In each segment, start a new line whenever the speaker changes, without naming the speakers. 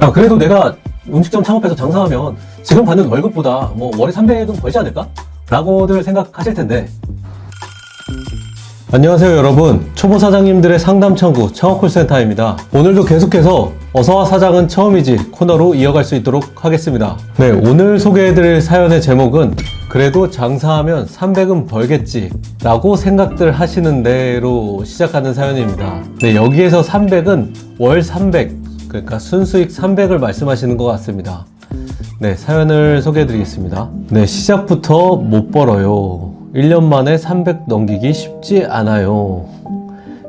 야, 그래도 내가 음식점 창업해서 장사하면 지금 받는 월급보다 뭐 월에 300은 벌지 않을까? 라고들 생각하실 텐데. 안녕하세요 여러분, 초보 사장님들의 상담 창구 창업 콜센터입니다. 오늘도 계속해서 어서와 사장은 처음이지 코너로 이어갈 수 있도록 하겠습니다. 네, 오늘 소개해드릴 사연의 제목은 그래도 장사하면 300은 벌겠지 라고 생각들 하시는 대로 시작하는 사연입니다. 네, 여기에서 300은 월 300, 그러니까 순수익 300을 말씀하시는 것 같습니다. 네, 사연을 소개해드리겠습니다. 네, 시작부터 못 벌어요. 1년 만에 300 넘기기 쉽지 않아요.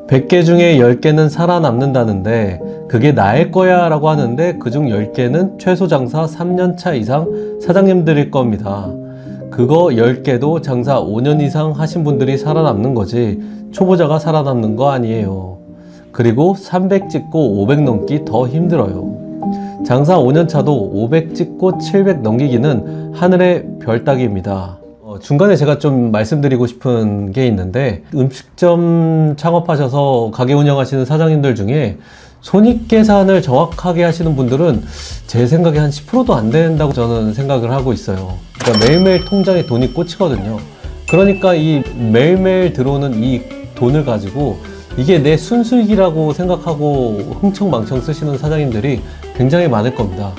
100개 중에 10개는 살아남는다는데 그게 나의 거야 라고 하는데 그중 10개는 최소 장사 3년차 이상 사장님들일 겁니다. 그거 10개도 장사 5년 이상 하신 분들이 살아남는 거지 초보자가 살아남는 거 아니에요. 그리고 300 찍고 500 넘기 더 힘들어요. 장사 5년 차도 500 찍고 700 넘기기는 하늘의 별 따기입니다. 중간에 제가 좀 말씀드리고 싶은 게 있는데, 음식점 창업하셔서 가게 운영하시는 사장님들 중에 손익계산을 정확하게 하시는 분들은 제 생각에 한 10%도 안 된다고 저는 생각을 하고 있어요. 그러니까 매일매일 통장에 돈이 꽂히거든요. 그러니까 이 매일매일 들어오는 이 돈을 가지고 이게 내 순수익이라고 생각하고 흥청망청 쓰시는 사장님들이 굉장히 많을 겁니다.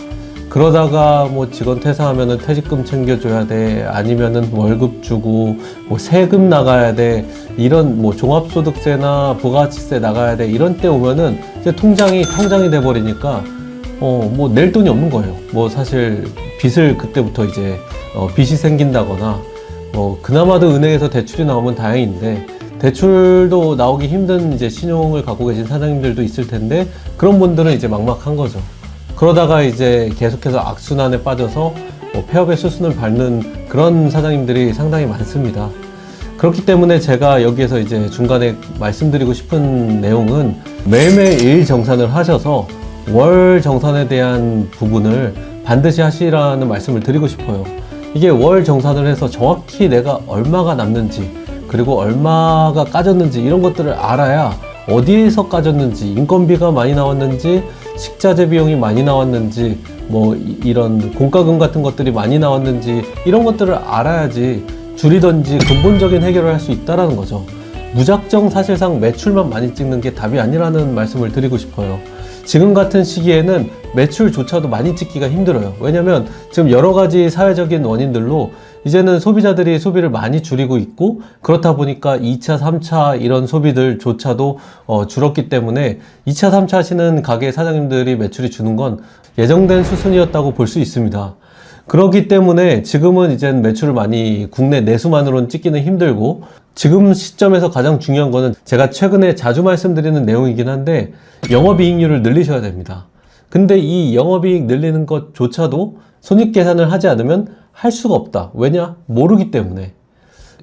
그러다가 뭐 직원 퇴사하면은 퇴직금 챙겨줘야 돼, 아니면은 월급 주고 뭐 세금 나가야 돼, 이런 뭐 종합소득세나 부가가치세 나가야 돼, 이런 때 오면은 이제 통장이 텅장이 돼 버리니까 뭐 낼 돈이 없는 거예요. 뭐 사실 빚을 그때부터 이제 빚이 생긴다거나 뭐 그나마도 은행에서 대출이 나오면 다행인데 대출도 나오기 힘든 이제 신용을 갖고 계신 사장님들도 있을 텐데 그런 분들은 이제 막막한 거죠. 그러다가 이제 계속해서 악순환에 빠져서 폐업의 수순을 밟는 그런 사장님들이 상당히 많습니다. 그렇기 때문에 제가 여기에서 이제 중간에 말씀드리고 싶은 내용은 매일매일 일 정산을 하셔서 월 정산에 대한 부분을 반드시 하시라는 말씀을 드리고 싶어요. 이게 월 정산을 해서 정확히 내가 얼마가 남는지 그리고 얼마가 까졌는지 이런 것들을 알아야 어디에서 까졌는지, 인건비가 많이 나왔는지, 식자재 비용이 많이 나왔는지, 뭐 이런 공과금 같은 것들이 많이 나왔는지 이런 것들을 알아야지 줄이든지 근본적인 해결을 할 수 있다는 거죠. 무작정 사실상 매출만 많이 찍는 게 답이 아니라는 말씀을 드리고 싶어요. 지금 같은 시기에는 매출조차도 많이 찍기가 힘들어요. 왜냐면 지금 여러 가지 사회적인 원인들로 이제는 소비자들이 소비를 많이 줄이고 있고, 그렇다 보니까 2차, 3차 이런 소비들조차도 줄었기 때문에 2차, 3차 하시는 가게 사장님들이 매출이 주는 건 예정된 수순이었다고 볼 수 있습니다. 그렇기 때문에 지금은 이젠 매출을 많이 국내 내수만으로는 찍기는 힘들고, 지금 시점에서 가장 중요한 거는 제가 최근에 자주 말씀드리는 내용이긴 한데 영업이익률을 늘리셔야 됩니다. 근데 이 영업이익 늘리는 것조차도 손익계산을 하지 않으면 할 수가 없다. 왜냐? 모르기 때문에.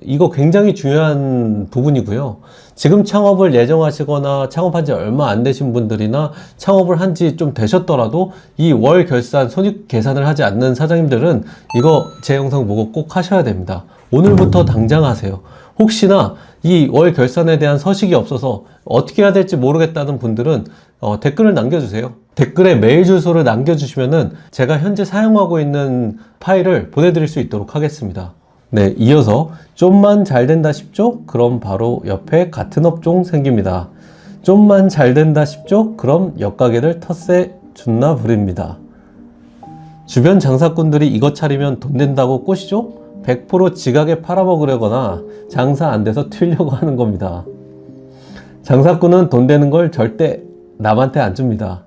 이거 굉장히 중요한 부분이고요. 지금 창업을 예정하시거나 창업한 지 얼마 안 되신 분들이나 창업을 한 지 좀 되셨더라도 이 월 결산 손익 계산을 하지 않는 사장님들은 이거 제 영상 보고 꼭 하셔야 됩니다. 오늘부터 당장 하세요. 혹시나 이 월 결산에 대한 서식이 없어서 어떻게 해야 될지 모르겠다는 분들은 댓글을 남겨주세요. 댓글에 메일 주소를 남겨주시면은 제가 현재 사용하고 있는 파일을 보내드릴 수 있도록 하겠습니다. 네, 이어서 좀만 잘 된다 싶죠? 그럼 바로 옆에 같은 업종 생깁니다. 좀만 잘 된다 싶죠? 그럼 옆가게를 텃세 준나 부립니다. 주변 장사꾼들이 이것 차리면 돈 된다고 꼬시죠? 100% 지각에 팔아먹으려거나 장사 안 돼서 튀려고 하는 겁니다. 장사꾼은 돈 되는 걸 절대 남한테 안 줍니다.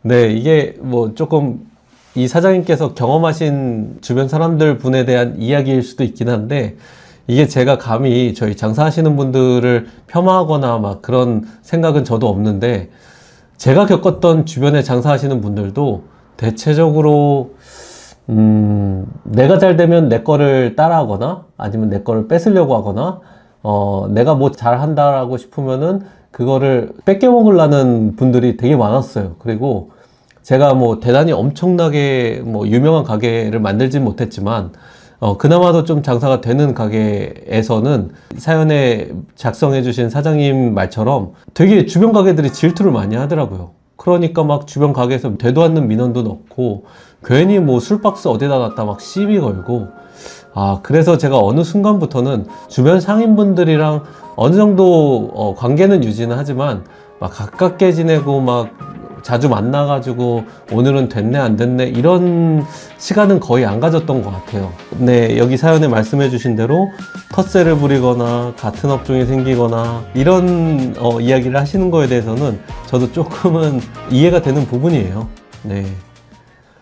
네, 이게 뭐 조금 이 사장님께서 경험하신 주변 사람들 분에 대한 이야기일 수도 있긴 한데, 이게 제가 감히 저희 장사하시는 분들을 폄하하거나 막 그런 생각은 저도 없는데, 제가 겪었던 주변에 장사하시는 분들도 대체적으로 내가 잘 되면 내 거를 따라하거나 아니면 내 거를 뺏으려고 하거나 내가 뭐 잘한다라고 싶으면은 그거를 뺏겨 먹으려는 분들이 되게 많았어요. 그리고 제가 뭐 대단히 엄청나게 뭐 유명한 가게를 만들진 못했지만 그나마도 좀 장사가 되는 가게에서는 사연에 작성해 주신 사장님 말처럼 되게 주변 가게들이 질투를 많이 하더라고요. 그러니까 막 주변 가게에서 되도 않는 민원도 넣고 괜히 뭐 술박스 어디다 놨다 막 시비 걸고. 그래서 제가 어느 순간부터는 주변 상인분들이랑 어느 정도 관계는 유지는 하지만 막 가깝게 지내고 막 자주 만나가지고 오늘은 됐네 안 됐네 이런 시간은 거의 안 가졌던 것 같아요. 네, 여기 사연에 말씀해 주신 대로 텃세를 부리거나 같은 업종이 생기거나 이런 이야기를 하시는 거에 대해서는 저도 조금은 이해가 되는 부분이에요. 네,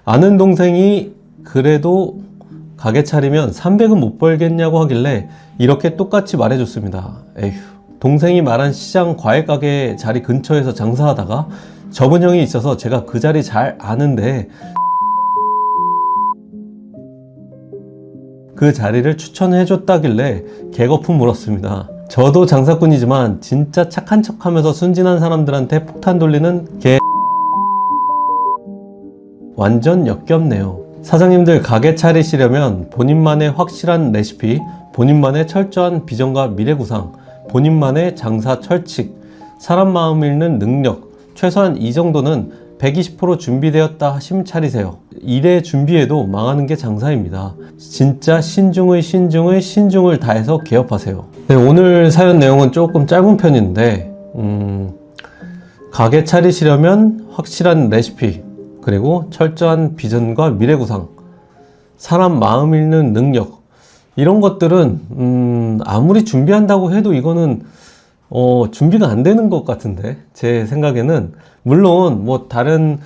아는 동생이 그래도 가게 차리면 300은 못 벌겠냐고 하길래 이렇게 똑같이 말해줬습니다. 에휴, 동생이 말한 시장 과일 가게 자리 근처에서 장사하다가 접은 형이 있어서 제가 그 자리 잘 아는데 그 자리를 추천해줬다길래 개거품 물었습니다. 저도 장사꾼이지만 진짜 착한 척하면서 순진한 사람들한테 폭탄 돌리는 개 완전 역겹네요. 사장님들 가게 차리시려면 본인만의 확실한 레시피, 본인만의 철저한 비전과 미래구상, 본인만의 장사 철칙, 사람 마음 읽는 능력, 최소한 이 정도는 120% 준비되었다 하시면 차리세요. 일에 준비해도 망하는 게 장사입니다. 진짜 신중을 다해서 개업하세요. 네, 오늘 사연 내용은 조금 짧은 편인데 가게 차리시려면 확실한 레시피, 그리고 철저한 비전과 미래구상, 사람 마음 읽는 능력, 이런 것들은 아무리 준비한다고 해도 이거는 준비가 안 되는 것 같은데, 제 생각에는. 물론 뭐 다른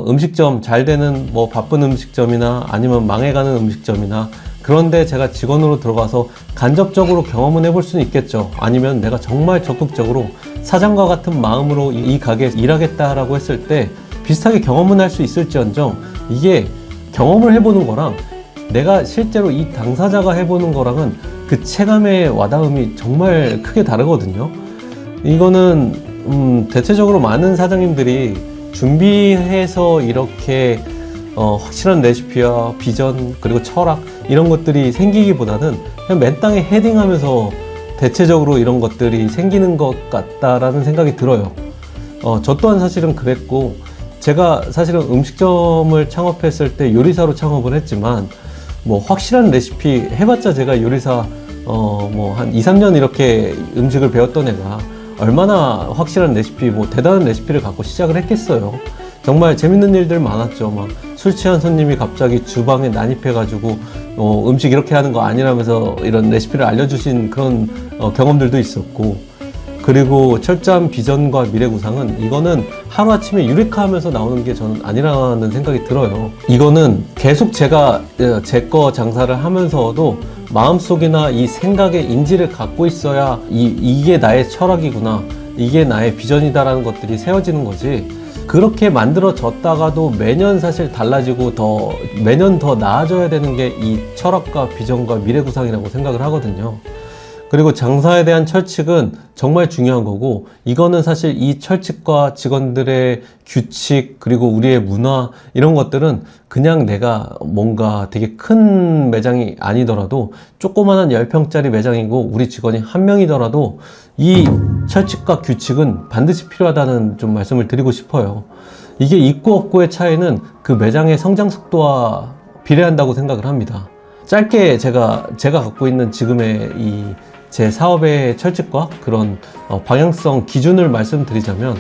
음식점, 잘 되는 뭐 바쁜 음식점이나 아니면 망해가는 음식점이나 그런데 제가 직원으로 들어가서 간접적으로 경험은 해볼 수는 있겠죠. 아니면 내가 정말 적극적으로 사장과 같은 마음으로 이 가게에서 일하겠다라고 했을 때 비슷하게 경험은 할 수 있을지언정, 이게 경험을 해보는 거랑 내가 실제로 이 당사자가 해보는 거랑은 그 체감의 와닿음이 정말 크게 다르거든요. 이거는 대체적으로 많은 사장님들이 준비해서 이렇게 확실한 레시피와 비전, 그리고 철학, 이런 것들이 생기기보다는 그냥 맨땅에 헤딩하면서 대체적으로 이런 것들이 생기는 것 같다라는 생각이 들어요. 저 또한 사실은 그랬고, 제가 사실은 음식점을 창업했을 때 요리사로 창업을 했지만, 뭐 확실한 레시피 해봤자 제가 요리사 뭐 한 2-3년 이렇게 음식을 배웠던 애가 얼마나 확실한 레시피, 뭐 대단한 레시피를 갖고 시작을 했겠어요. 정말 재밌는 일들 많았죠. 막 술 취한 손님이 갑자기 주방에 난입해가지고 음식 이렇게 하는 거 아니라면서 이런 레시피를 알려주신 그런 경험들도 있었고, 그리고 철저한 비전과 미래구상은 이거는 하루아침에 유레카하면서 나오는 게 저는 아니라는 생각이 들어요. 이거는 계속 제가 제 거 장사를 하면서도 마음속이나 이 생각의 인지를 갖고 있어야 이게 나의 철학이구나, 이게 나의 비전이다라는 것들이 세워지는 거지, 그렇게 만들어졌다가도 매년 사실 달라지고 매년 더 나아져야 되는 게 이 철학과 비전과 미래구상이라고 생각을 하거든요. 그리고 장사에 대한 철칙은 정말 중요한 거고, 이거는 사실 이 철칙과 직원들의 규칙, 그리고 우리의 문화, 이런 것들은 그냥 내가 뭔가 되게 큰 매장이 아니더라도, 조그만한 10평짜리 매장이고 우리 직원이 1명이더라도 이 철칙과 규칙은 반드시 필요하다는 좀 말씀을 드리고 싶어요. 이게 있고 없고의 차이는 그 매장의 성장 속도와 비례한다고 생각을 합니다. 짧게 제가 갖고 있는 지금의 제 사업의 철칙과 그런 방향성 기준을 말씀드리자면,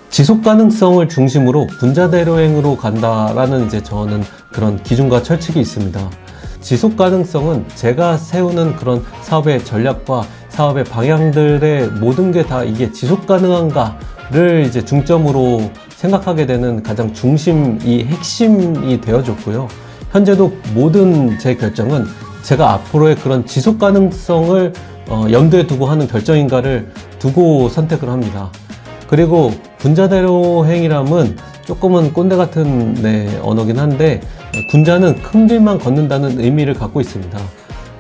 지속 가능성을 중심으로 분자대로행으로 간다라는 저는 그런 기준과 철칙이 있습니다. 지속 가능성은 제가 세우는 그런 사업의 전략과 사업의 방향들의 모든 게 다 이게 지속 가능한가를 중점으로 생각하게 되는 가장 중심이 핵심이 되어줬고요. 현재도 모든 제 결정은 제가 앞으로의 그런 지속 가능성을 염두에 두고 하는 결정인가를 두고 선택을 합니다. 그리고 분자대로행이람은 조금은 꼰대 같은 언어긴 한데, 분자는 큰 길만 걷는다는 의미를 갖고 있습니다.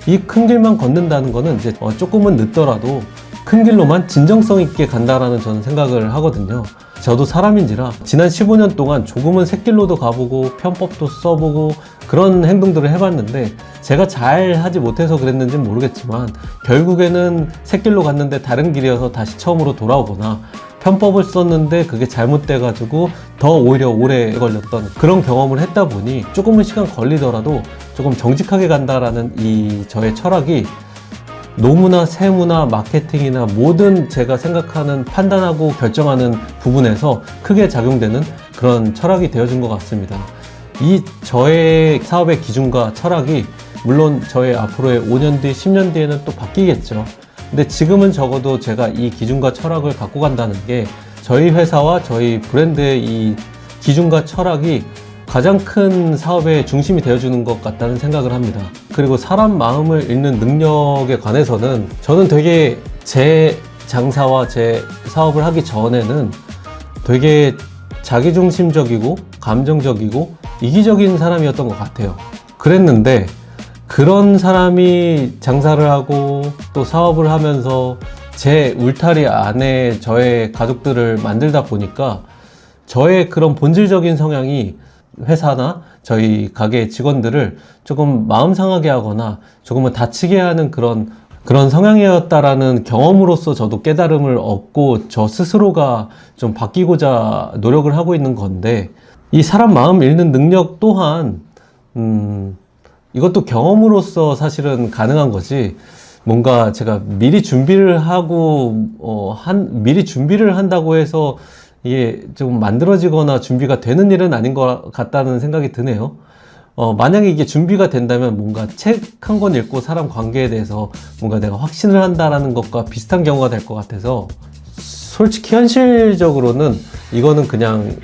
이 큰 길만 걷는다는 거는 조금은 늦더라도 큰 길로만 진정성 있게 간다라는 저는 생각을 하거든요. 저도 사람인지라 지난 15년 동안 조금은 샛길로도 가보고 편법도 써보고 그런 행동들을 해봤는데, 제가 잘 하지 못해서 그랬는지는 모르겠지만 결국에는 샛길로 갔는데 다른 길이어서 다시 처음으로 돌아오거나, 편법을 썼는데 그게 잘못돼가지고 더 오히려 오래 걸렸던 그런 경험을 했다 보니 조금은 시간 걸리더라도 조금 정직하게 간다라는 이 저의 철학이 노무나 세무나 마케팅이나 모든 제가 생각하는 판단하고 결정하는 부분에서 크게 작용되는 그런 철학이 되어준 것 같습니다. 이 저의 사업의 기준과 철학이 물론 저의 앞으로의 5년 뒤, 10년 뒤에는 또 바뀌겠죠. 근데 지금은 적어도 제가 이 기준과 철학을 갖고 간다는 게 저희 회사와 저희 브랜드의 이 기준과 철학이 가장 큰 사업의 중심이 되어주는 것 같다는 생각을 합니다. 그리고 사람 마음을 읽는 능력에 관해서는 저는 되게 제 장사와 제 사업을 하기 전에는 되게 자기중심적이고 감정적이고 이기적인 사람이었던 것 같아요. 그랬는데 그런 사람이 장사를 하고 또 사업을 하면서 제 울타리 안에 저의 가족들을 만들다 보니까 저의 그런 본질적인 성향이 회사나 저희 가게 직원들을 조금 마음 상하게 하거나 조금은 다치게 하는 그런 성향이었다라는 경험으로서 저도 깨달음을 얻고 저 스스로가 좀 바뀌고자 노력을 하고 있는 건데, 이 사람 마음 읽는 능력 또한 이것도 경험으로서 사실은 가능한 거지, 뭔가 제가 미리 준비를 하고 미리 준비를 한다고 해서 이게 좀 만들어지거나 준비가 되는 일은 아닌 것 같다는 생각이 드네요. 만약에 이게 준비가 된다면 뭔가 책 한 권 읽고 사람 관계에 대해서 뭔가 내가 확신을 한다라는 것과 비슷한 경우가 될 것 같아서, 솔직히 현실적으로는 이거는 그냥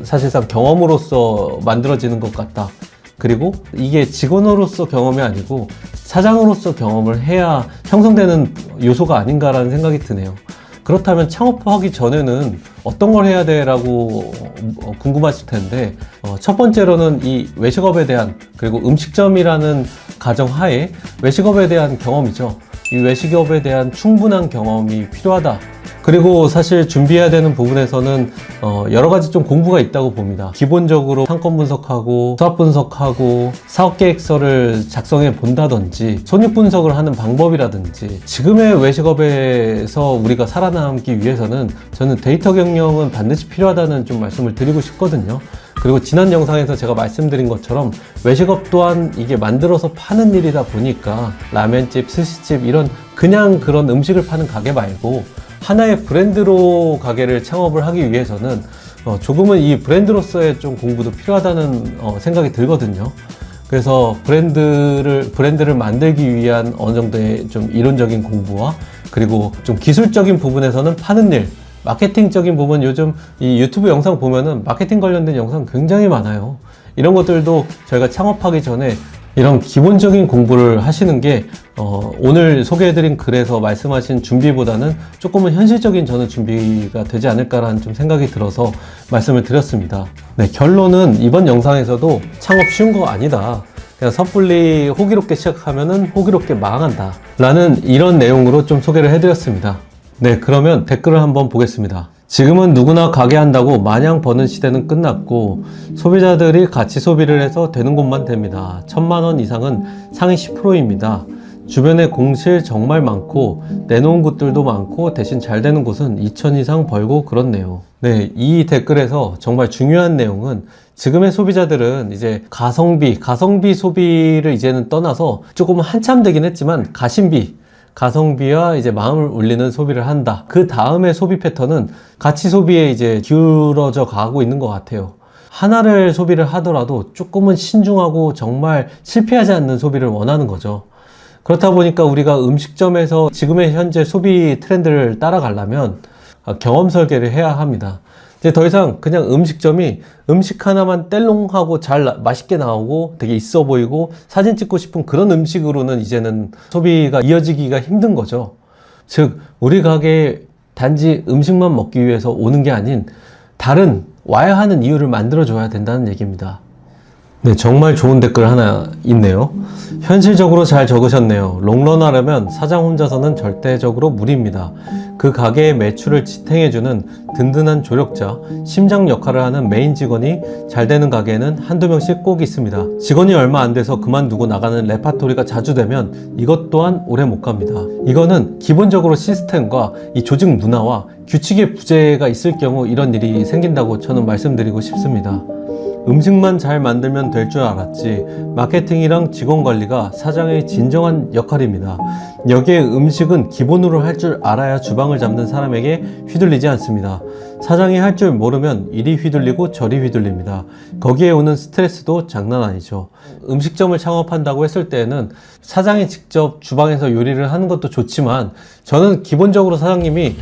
사실상 경험으로서 만들어지는 것 같다. 그리고 이게 직원으로서 경험이 아니고 사장으로서 경험을 해야 형성되는 요소가 아닌가라는 생각이 드네요. 그렇다면 창업하기 전에는 어떤 걸 해야 돼? 라고 궁금하실 텐데, 첫 번째로는 이 외식업에 대한, 그리고 음식점이라는 가정하에 외식업에 대한 경험이죠. 이 외식업에 대한 충분한 경험이 필요하다. 그리고 사실 준비해야 되는 부분에서는 여러 가지 좀 공부가 있다고 봅니다. 기본적으로 상권 분석하고 수합 분석하고 사업계획서를 작성해 본다든지 손익 분석을 하는 방법이라든지, 지금의 외식업에서 우리가 살아남기 위해서는 저는 데이터 경영은 반드시 필요하다는 좀 말씀을 드리고 싶거든요. 그리고 지난 영상에서 제가 말씀드린 것처럼 외식업 또한 이게 만들어서 파는 일이다 보니까 라면집, 스시집 이런 그냥 그런 음식을 파는 가게 말고 하나의 브랜드로 가게를 창업을 하기 위해서는 조금은 이 브랜드로서의 좀 공부도 필요하다는 생각이 들거든요. 그래서 브랜드를 만들기 위한 어느 정도의 좀 이론적인 공부와, 그리고 좀 기술적인 부분에서는 파는 일, 마케팅적인 부분, 요즘 이 유튜브 영상 보면은 마케팅 관련된 영상 굉장히 많아요. 이런 것들도 저희가 창업하기 전에 이런 기본적인 공부를 하시는 게 오늘 소개해드린 글에서 말씀하신 준비보다는 조금은 현실적인 저는 준비가 되지 않을까라는 좀 생각이 들어서 말씀을 드렸습니다. 네, 결론은 이번 영상에서도 창업 쉬운 거 아니다, 그냥 섣불리 호기롭게 시작하면은 호기롭게 망한다 라는 이런 내용으로 좀 소개를 해드렸습니다. 네, 그러면 댓글을 한번 보겠습니다. 지금은 누구나 가게 한다고 마냥 버는 시대는 끝났고 소비자들이 가치 소비를 해서 되는 곳만 됩니다. 1000만원 이상은 상위 10%입니다. 주변에 공실 정말 많고 내놓은 곳들도 많고 대신 잘 되는 곳은 2000 이상 벌고 그렇네요. 네, 이 댓글에서 정말 중요한 내용은 지금의 소비자들은 이제 가성비 소비를 이제는 떠나서 조금 한참 되긴 했지만 가성비와 이제 마음을 울리는 소비를 한다. 그 다음에 소비 패턴은 가치 소비에 이제 기울어져 가고 있는 것 같아요. 하나를 소비를 하더라도 조금은 신중하고 정말 실패하지 않는 소비를 원하는 거죠. 그렇다 보니까 우리가 음식점에서 지금의 현재 소비 트렌드를 따라가려면 경험 설계를 해야 합니다. 이제 더 이상 그냥 음식점이 음식 하나만 뗄롱하고 잘 맛있게 나오고 되게 있어 보이고 사진 찍고 싶은 그런 음식으로는 이제는 소비가 이어지기가 힘든 거죠. 즉 우리 가게에 단지 음식만 먹기 위해서 오는 게 아닌 다른 와야 하는 이유를 만들어 줘야 된다는 얘기입니다. 네, 정말 좋은 댓글 하나 있네요. 현실적으로 잘 적으셨네요. 롱런 하려면 사장 혼자서는 절대적으로 무리입니다. 그 가게의 매출을 지탱해주는 든든한 조력자, 심장 역할을 하는 메인 직원이 잘 되는 가게에는 한두 명씩 꼭 있습니다. 직원이 얼마 안 돼서 그만두고 나가는 레파토리가 자주 되면 이것 또한 오래 못 갑니다. 이거는 기본적으로 시스템과 이 조직 문화와 규칙의 부재가 있을 경우 이런 일이 생긴다고 저는 말씀드리고 싶습니다. 음식만 잘 만들면 될 줄 알았지 마케팅이랑 직원 관리가 사장의 진정한 역할입니다. 여기에 음식은 기본으로 할 줄 알아야 주방을 잡는 사람에게 휘둘리지 않습니다. 사장이 할 줄 모르면 이리 휘둘리고 저리 휘둘립니다. 거기에 오는 스트레스도 장난 아니죠. 음식점을 창업한다고 했을 때에는 사장이 직접 주방에서 요리를 하는 것도 좋지만 저는 기본적으로 사장님이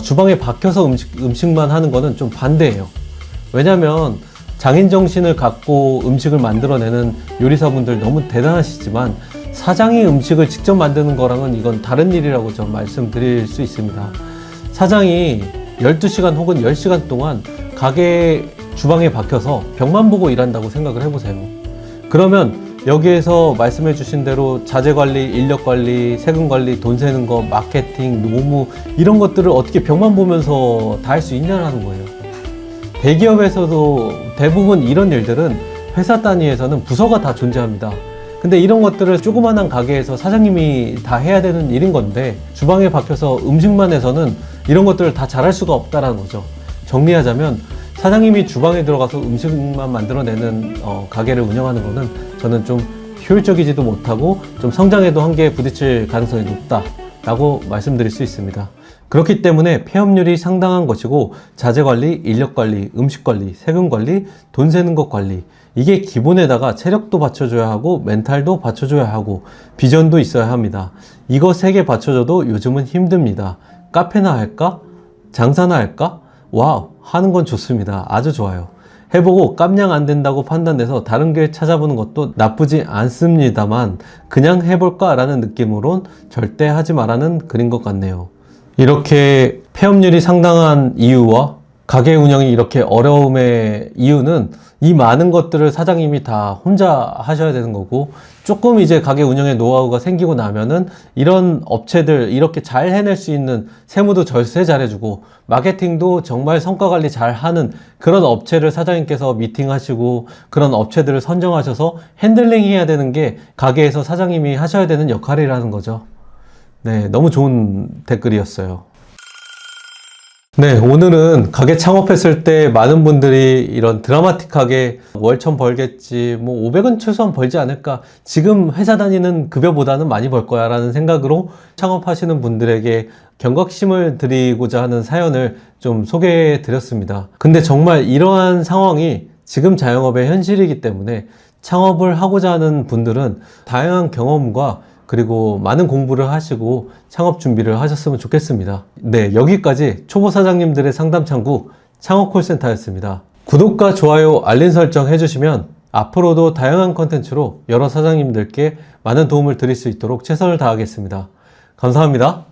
주방에 박혀서 음식만 하는 거는 좀 반대예요. 왜냐면 장인 정신을 갖고 음식을 만들어내는 요리사분들 너무 대단하시지만 사장이 음식을 직접 만드는 거랑은 이건 다른 일이라고 좀 말씀드릴 수 있습니다. 사장이 12시간 혹은 10시간 동안 가게 주방에 박혀서 벽만 보고 일한다고 생각을 해보세요. 그러면 여기에서 말씀해 주신 대로 자재관리, 인력관리, 세금관리, 돈 세는 거, 마케팅, 노무 이런 것들을 어떻게 벽만 보면서 다 할 수 있냐는 거예요. 대기업에서도 대부분 이런 일들은 회사 단위에서는 부서가 다 존재합니다. 근데 이런 것들을 조그만한 가게에서 사장님이 다 해야 되는 일인 건데 주방에 박혀서 음식만 해서는 이런 것들을 다 잘할 수가 없다는 거죠. 정리하자면 사장님이 주방에 들어가서 음식만 만들어내는 가게를 운영하는 거는 저는 좀 효율적이지도 못하고 좀 성장에도 한계에 부딪힐 가능성이 높다라고 말씀드릴 수 있습니다. 그렇기 때문에 폐업률이 상당한 것이고 자재관리, 인력관리, 음식관리, 세금관리, 돈 세는 것 관리 이게 기본에다가 체력도 받쳐줘야 하고 멘탈도 받쳐줘야 하고 비전도 있어야 합니다. 이거 3개 받쳐줘도 요즘은 힘듭니다. 카페나 할까? 장사나 할까? 와우, 하는 건 좋습니다. 아주 좋아요. 해보고 깜냥 안 된다고 판단돼서 다른 길 찾아보는 것도 나쁘지 않습니다만 그냥 해볼까 라는 느낌으론 절대 하지 말라는 글인 것 같네요. 이렇게 폐업률이 상당한 이유와 가게 운영이 이렇게 어려움의 이유는 이 많은 것들을 사장님이 다 혼자 하셔야 되는 거고 조금 이제 가게 운영의 노하우가 생기고 나면은 이런 업체들 이렇게 잘 해낼 수 있는 세무도 절세 잘해주고 마케팅도 정말 성과 관리 잘 하는 그런 업체를 사장님께서 미팅하시고 그런 업체들을 선정하셔서 핸들링 해야 되는 게 가게에서 사장님이 하셔야 되는 역할이라는 거죠. 네, 너무 좋은 댓글이었어요. 네, 오늘은 가게 창업했을 때 많은 분들이 이런 드라마틱하게 월 1000 벌겠지, 뭐 500은 최소한 벌지 않을까, 지금 회사 다니는 급여보다는 많이 벌 거야 라는 생각으로 창업하시는 분들에게 경각심을 드리고자 하는 사연을 좀 소개해 드렸습니다. 근데 정말 이러한 상황이 지금 자영업의 현실이기 때문에 창업을 하고자 하는 분들은 다양한 경험과 그리고 많은 공부를 하시고 창업 준비를 하셨으면 좋겠습니다. 네, 여기까지 초보 사장님들의 상담 창구 창업 콜센터였습니다. 구독과 좋아요, 알림 설정 해주시면 앞으로도 다양한 컨텐츠로 여러 사장님들께 많은 도움을 드릴 수 있도록 최선을 다하겠습니다. 감사합니다.